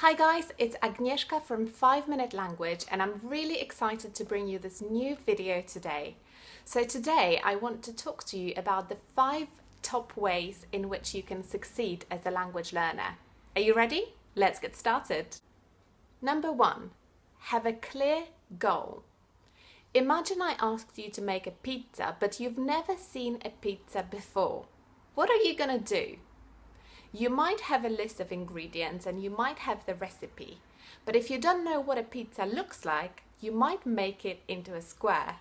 Hi guys, it's Agnieszka from 5 Minute Language and I'm really excited to bring you this new video today. So today I want to talk to you about the 5 top ways in which you can succeed as a language learner. Are you ready? Let's get started. Number 1, have a clear goal. Imagine I asked you to make a pizza, but you've never seen a pizza before. What are you gonna do? You might have a list of ingredients and you might have the recipe, but if you don't know what a pizza looks like, you might make it into a square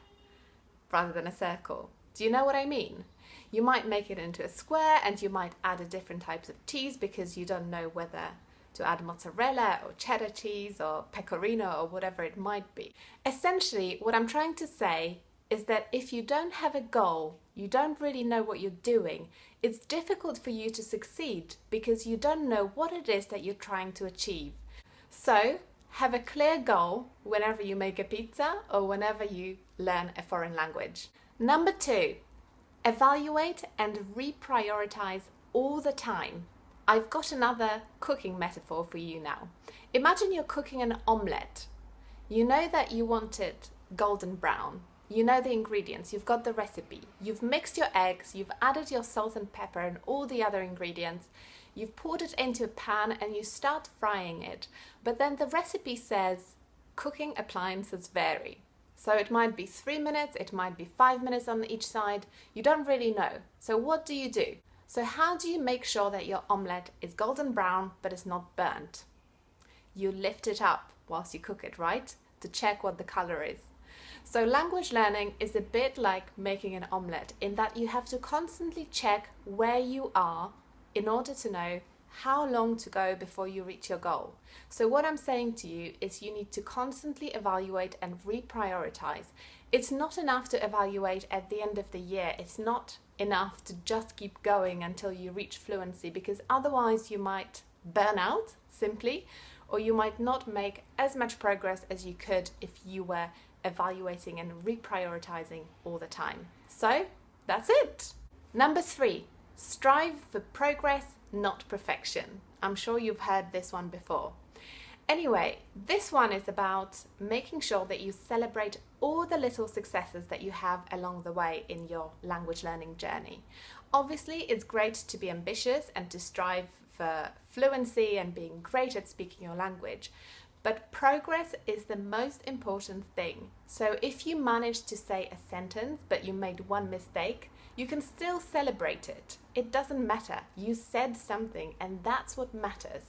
rather than a circle. Do you know what I mean? You might make it into a square and you might add a different types of cheese because you don't know whether to add mozzarella or cheddar cheese or pecorino or whatever it might be. Essentially, what I'm trying to say is that if you don't have a goal, you don't really know what you're doing, it's difficult for you to succeed because you don't know what it is that you're trying to achieve. So, have a clear goal whenever you make a pizza or whenever you learn a foreign language. Number 2, evaluate and reprioritize all the time. I've got another cooking metaphor for you now. Imagine you're cooking an omelette. You know that you want it golden brown. You know the ingredients, you've got the recipe, you've mixed your eggs, you've added your salt and pepper and all the other ingredients, you've poured it into a pan and you start frying it. But then the recipe says cooking appliances vary. So it might be 3 minutes, it might be 5 minutes on each side, you don't really know. So what do? So how do you make sure that your omelette is golden brown but it's not burnt? You lift it up whilst you cook it, right? To check what the color is. So language learning is a bit like making an omelette in that you have to constantly check where you are in order to know how long to go before you reach your goal. So what I'm saying to you is you need to constantly evaluate and reprioritize. It's not enough to evaluate at the end of the year. It's not enough to just keep going until you reach fluency, because otherwise you might burn out simply, or you might not make as much progress as you could if you were evaluating and reprioritizing all the time. So that's it. Number 3, strive for progress, not perfection. I'm sure you've heard this one before. Anyway, this one is about making sure that you celebrate all the little successes that you have along the way in your language learning journey. Obviously, it's great to be ambitious and to strive for fluency and being great at speaking your language. But progress is the most important thing. So if you manage to say a sentence but you made one mistake, you can still celebrate it. It doesn't matter. You said something and that's what matters.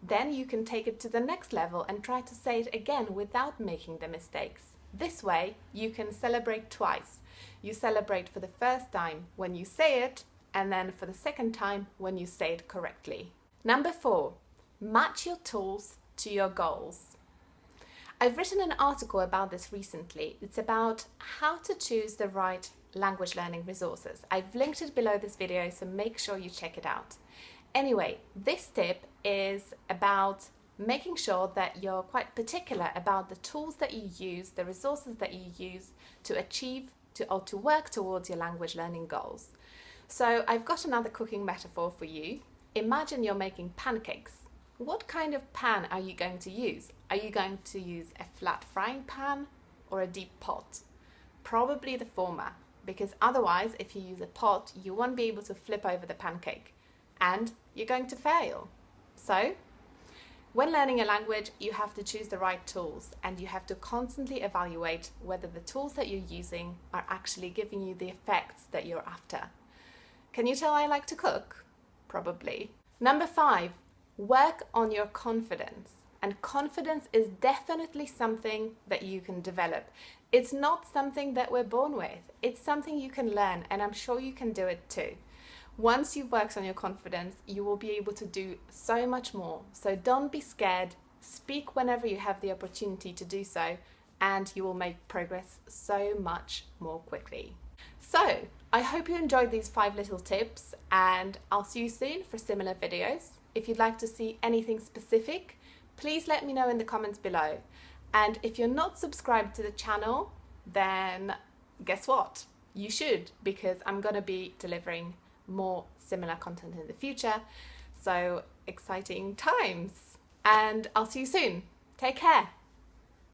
Then you can take it to the next level and try to say it again without making the mistakes. This way you can celebrate twice. You celebrate for the first time when you say it, and then for the second time when you say it correctly. Number 4, match your tools to your goals. I've written an article about this recently. It's about how to choose the right language learning resources. I've linked it below this video, so make sure you check it out. Anyway, this tip is about making sure that you're quite particular about the tools that you use, the resources that you use to achieve or to work towards your language learning goals. So I've got another cooking metaphor for you. Imagine you're making pancakes. What kind of pan are you going to use? Are you going to use a flat frying pan or a deep pot? Probably the former, because otherwise if you use a pot, you won't be able to flip over the pancake and you're going to fail. So, when learning a language, you have to choose the right tools and you have to constantly evaluate whether the tools that you're using are actually giving you the effects that you're after. Can you tell I like to cook? Probably. Number 5, work on your confidence. And confidence is definitely something that you can develop. It's not something that we're born with. It's something you can learn, and I'm sure you can do it too. Once you've worked on your confidence, you will be able to do so much more. So don't be scared. Speak whenever you have the opportunity to do so, and you will make progress so much more quickly. So, I hope you enjoyed these 5 little tips, and I'll see you soon for similar videos. If you'd like to see anything specific, please let me know in the comments below. And if you're not subscribed to the channel, then guess what? You should, because I'm going to be delivering more similar content in the future. So exciting times! and I'll see you soon. Take care.